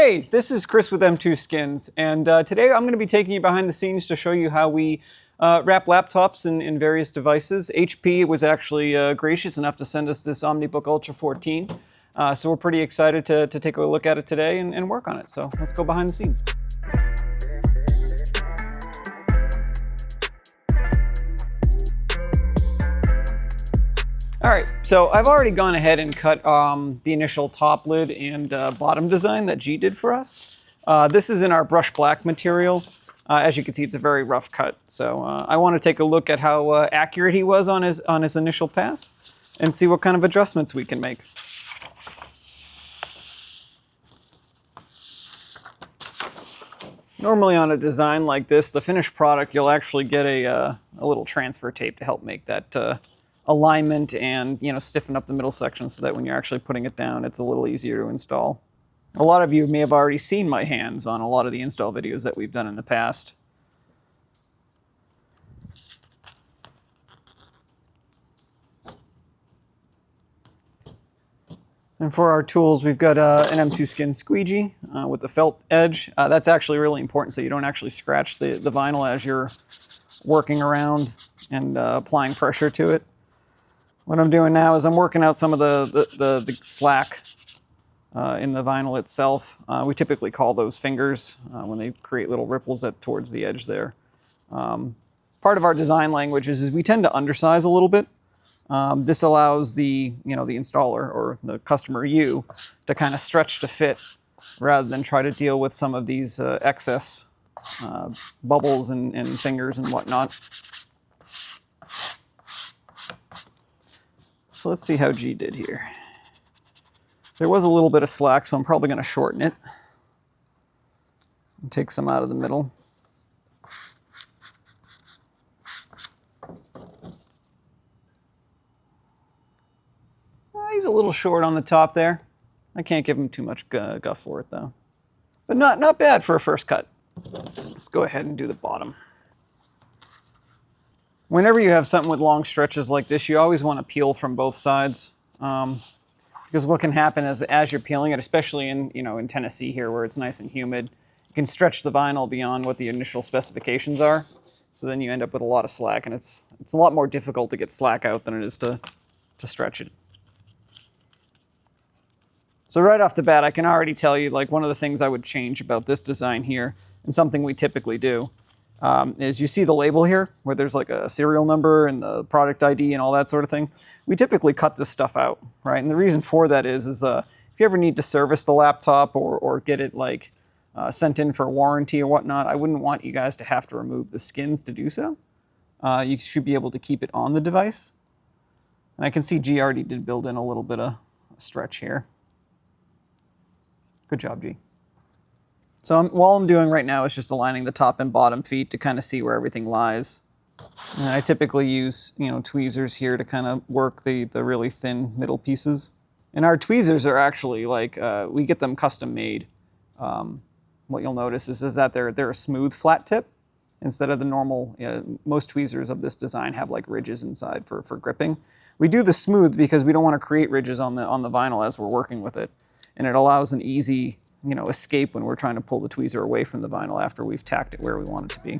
Hey, this is Chris with M2 Skins, and today I'm going to be taking you behind the scenes to show you how we wrap laptops in various devices. HP was actually gracious enough to send us this Omnibook Ultra 14, so we're pretty excited to take a look at it today and work on it. So let's go behind the scenes. All right, so I've already gone ahead and cut the initial top lid and bottom design that G did for us. This is in our brush black material. As you can see, it's a very rough cut. So I want to take a look at how accurate he was on his initial pass and see what kind of adjustments we can make. Normally on a design like this, the finished product, you'll actually get a little transfer tape to help make that alignment and stiffen up the middle section so that when you're actually putting it down, it's a little easier to install. A lot of you may have already seen my hands on a lot of the install videos that we've done in the past. And for our tools, we've got an M2 Skin squeegee with the felt edge. That's actually really important so you don't actually scratch the vinyl as you're working around and applying pressure to it. What I'm doing now is I'm working out some of the slack in the vinyl itself. We typically call those fingers when they create little ripples towards the edge there. Part of our design language is we tend to undersize a little bit. This allows the installer or the customer to kind of stretch to fit rather than try to deal with some of these excess bubbles and fingers and whatnot. So let's see how G did here. There was a little bit of slack, so I'm probably going to shorten it and take some out of the middle. He's a little short on the top there. I can't give him too much guff for it though. But not bad for a first cut. Let's go ahead and do the bottom. Whenever you have something with long stretches like this, you always want to peel from both sides. Because what can happen is as you're peeling it, especially in Tennessee here where it's nice and humid, you can stretch the vinyl beyond what the initial specifications are. So then you end up with a lot of slack, and it's a lot more difficult to get slack out than it is to stretch it. So right off the bat, I can already tell you, like, one of the things I would change about this design here, and something we typically do, is you see the label here where there's like a serial number and the product ID and all that sort of thing. We typically cut this stuff out, right? And the reason for that is if you ever need to service the laptop or get it like sent in for warranty or whatnot, I wouldn't want you guys to have to remove the skins to do so. You should be able to keep it on the device. And I can see G already did build in a little bit of stretch here. Good job, G. So all I'm doing right now is just aligning the top and bottom feet to kind of see where everything lies. And I typically use tweezers here to kind of work the really thin middle pieces. And our tweezers are actually like, we get them custom made. What you'll notice is that they're a smooth flat tip instead of the normal, most tweezers of this design have like ridges inside for gripping. We do the smooth because we don't want to create ridges on the vinyl as we're working with it. And it allows an easy escape when we're trying to pull the tweezer away from the vinyl after we've tacked it where we want it to be.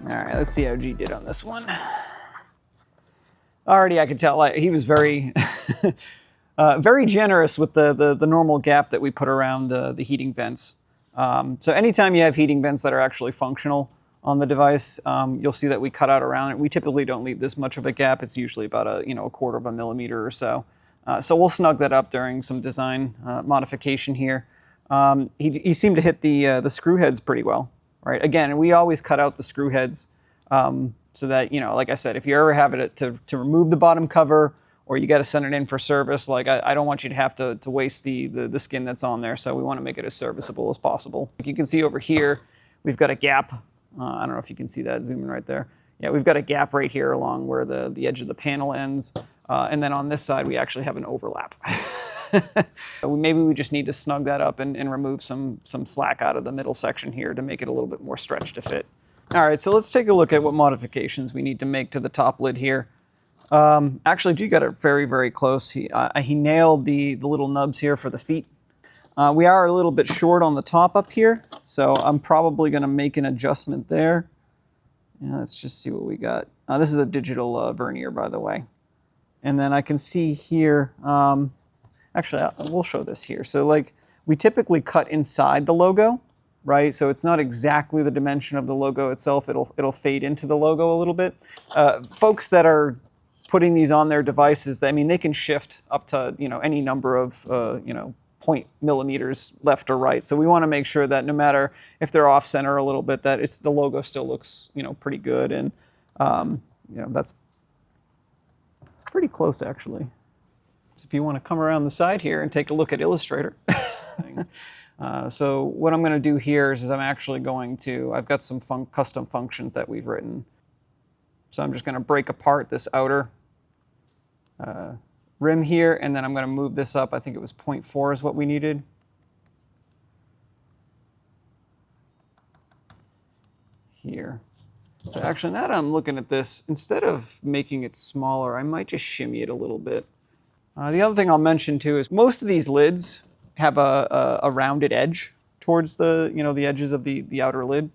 All right, let's see how G did on this one. Already I could tell he was very, very generous with the normal gap that we put around the heating vents. So anytime you have heating vents that are actually functional on the device, you'll see that we cut out around it. We typically don't leave this much of a gap. It's usually about a 1/4 of a millimeter or so. So we'll snug that up during some design modification here. He seemed to hit the screw heads pretty well. Right. Again, we always cut out the screw heads so that, like I said, if you ever have it to remove the bottom cover or you got to send it in for service. Like I don't want you to have to waste the skin that's on there, so we want to make it as serviceable as possible. Like you can see over here, we've got a gap. I don't know if you can see that zooming right there. Yeah, we've got a gap right here along where the edge of the panel ends, and then on this side we actually have an overlap. Maybe we just need to snug that up and remove some slack out of the middle section here to make it a little bit more stretched to fit. All right, so let's take a look at what modifications we need to make to the top lid here. Actually, G got it very, very close. He nailed the little nubs here for the feet. We are a little bit short on the top up here, so I'm probably going to make an adjustment there. Yeah, let's just see what we got. This is a digital vernier, by the way. And then I can see here, actually, we'll show this here. So like, we typically cut inside the logo, right? So it's not exactly the dimension of the logo itself. It'll fade into the logo a little bit. Folks that are putting these on their devices, I mean, they can shift up to, any number of, 0.millimeters left or right. So we want to make sure that no matter if they're off center a little bit, that the logo still looks, pretty good. And, it's pretty close actually. So if you want to come around the side here and take a look at Illustrator. So what I'm going to do here is I'm actually going to, I've got some custom functions that we've written. So I'm just going to break apart this outer rim here, and then I'm going to move this up. I think it was 0.4 is what we needed. Here. So actually, now that I'm looking at this, instead of making it smaller, I might just shimmy it a little bit. The other thing I'll mention too is most of these lids have a rounded edge towards the edges of the outer lid.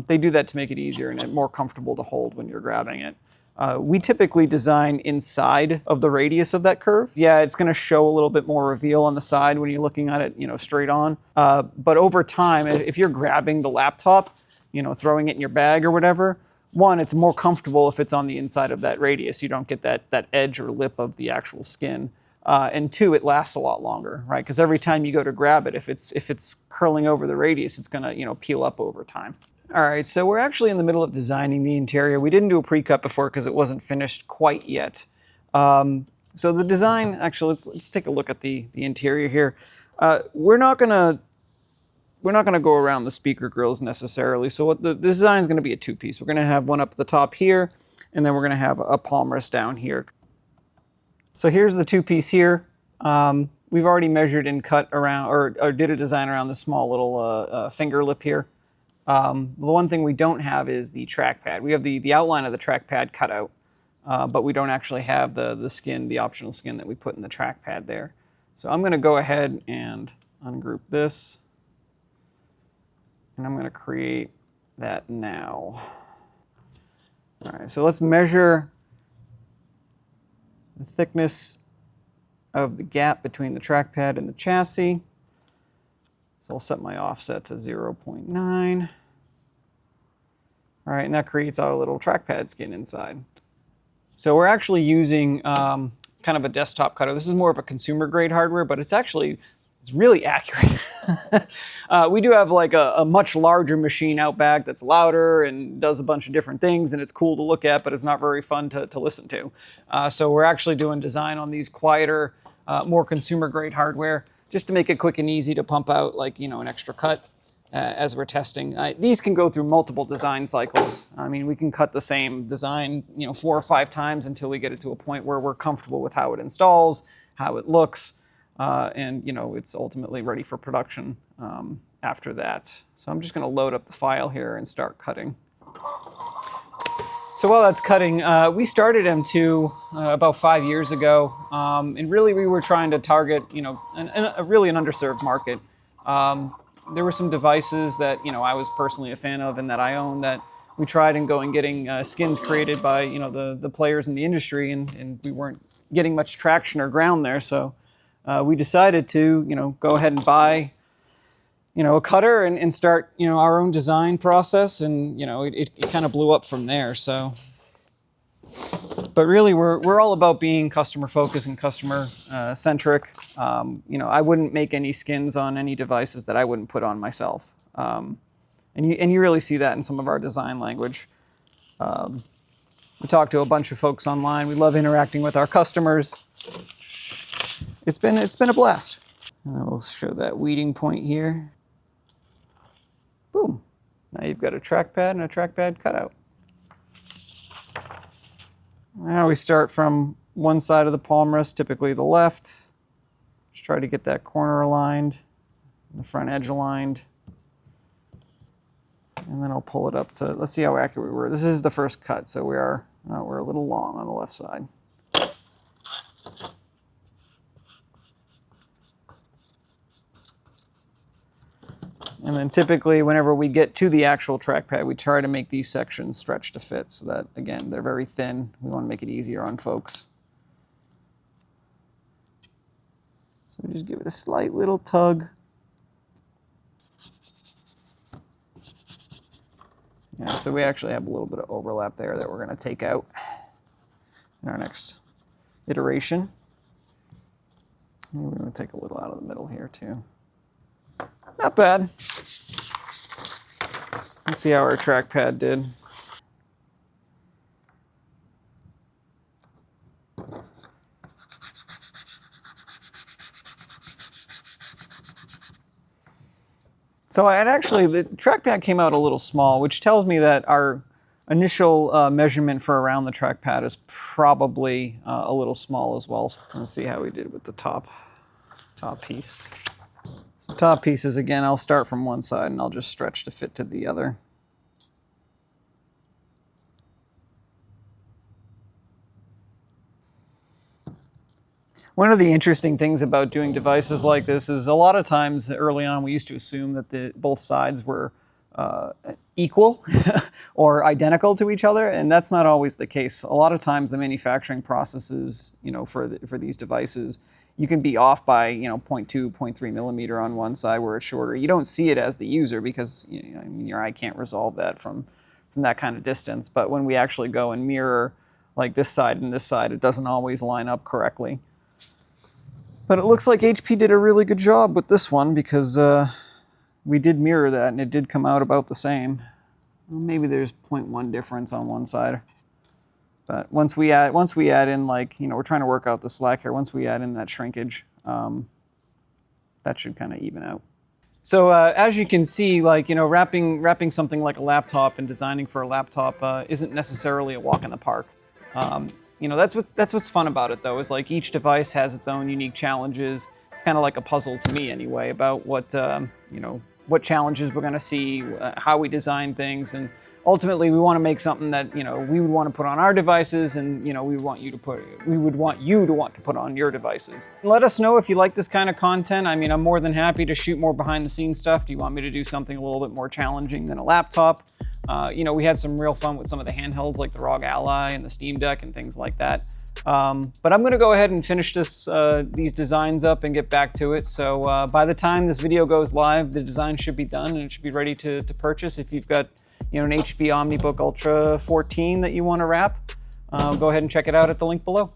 They do that to make it easier and more comfortable to hold when you're grabbing it. We typically design inside of the radius of that curve. Yeah, it's going to show a little bit more reveal on the side when you're looking at it, straight on. But over time, if you're grabbing the laptop, throwing it in your bag or whatever, one, it's more comfortable if it's on the inside of that radius. You don't get that edge or lip of the actual skin. And two, it lasts a lot longer, right? Because every time you go to grab it, if it's curling over the radius, it's going to peel up over time. All right, so we're actually in the middle of designing the interior. We didn't do a pre-cut before because it wasn't finished quite yet. So the design, actually, let's take a look at the interior here. We're not gonna go around the speaker grills necessarily. So what the design is going to be a two-piece. We're going to have one up at the top here, and then we're going to have a palm rest down here. So here's the two-piece here. We've already measured and cut around, or did a design around the small little finger lip here. The one thing we don't have is the trackpad. We have the outline of the trackpad cut out, but we don't actually have the skin, the optional skin that we put in the trackpad there. So I'm going to go ahead and ungroup this, and I'm going to create that now. All right, so let's measure the thickness of the gap between the trackpad and the chassis. So I'll set my offset to 0.9. All right, and that creates our little trackpad skin inside. So we're actually using kind of a desktop cutter. This is more of a consumer grade hardware, but it's really accurate. We do have like a much larger machine out back that's louder and does a bunch of different things, and it's cool to look at, but it's not very fun to listen to. So we're actually doing design on these quieter, more consumer grade hardware, just to make it quick and easy to pump out like, an extra cut as we're testing. These can go through multiple design cycles. I mean, we can cut the same design, 4 or 5 times until we get it to a point where we're comfortable with how it installs, how it looks, and it's ultimately ready for production after that. So I'm just going to load up the file here and start cutting. So while that's cutting, we started M2 about 5 years ago, and really we were trying to target, really an underserved market. There were some devices that I was personally a fan of and that I own that we tried and getting skins created by the players in the industry, and we weren't getting much traction or ground there. So we decided to go ahead and buy a cutter and start, our own design process, and, it kind of blew up from there. So, but really we're all about being customer focused and customer centric. I wouldn't make any skins on any devices that I wouldn't put on myself. And you really see that in some of our design language. We talk to a bunch of folks online. We love interacting with our customers. It's been a blast. And then we'll show that weeding point here. Boom. Now you've got a trackpad and a trackpad cutout. Now we start from one side of the palm rest, typically the left. Just try to get that corner aligned, the front edge aligned. And then I'll pull it up to, let's see how accurate we were. This is the first cut, so we're a little long on the left side. And then typically whenever we get to the actual trackpad, we try to make these sections stretch to fit so that, again, they're very thin. We want to make it easier on folks. So we just give it a slight little tug. Yeah, so we actually have a little bit of overlap there that we're going to take out in our next iteration. Maybe we're going to take a little out of the middle here too. Not bad. Let's see how our trackpad did. So the trackpad came out a little small, which tells me that our initial measurement for around the trackpad is probably a little small as well. So let's see how we did with the top piece. So top pieces, again, I'll start from one side and I'll just stretch to fit to the other. One of the interesting things about doing devices like this is a lot of times early on we used to assume that both sides were equal or identical to each other, and that's not always the case. A lot of times the manufacturing processes, for these devices, you can be off by 0.2, 0.3 millimeter on one side where it's shorter. You don't see it as the user because your eye can't resolve that from that kind of distance. But when we actually go and mirror like this side and this side, it doesn't always line up correctly. But it looks like HP did a really good job with this one because we did mirror that and it did come out about the same. Well, maybe there's 0.1 difference on one side. But once we add in, like, we're trying to work out the slack here. Once we add in that shrinkage, that should kind of even out. So as you can see, like, wrapping something like a laptop and designing for a laptop isn't necessarily a walk in the park. That's what's fun about it, though, is like each device has its own unique challenges. It's kind of like a puzzle to me, anyway, about what challenges we're going to see, how we design things, and ultimately we want to make something that we would want to put on our devices, and we would want you to want to put on your devices. Let us know if you like this kind of content. I mean, I'm more than happy to shoot more behind-the-scenes stuff. Do you want me to do something a little bit more challenging than a laptop? We had some real fun with some of the handhelds like the ROG Ally and the Steam Deck and things like that. But I'm going to go ahead and finish these designs up and get back to it. So by the time this video goes live, the design should be done and it should be ready to purchase. If you've got an HP Omnibook Ultra 14 that you want to wrap, go ahead and check it out at the link below.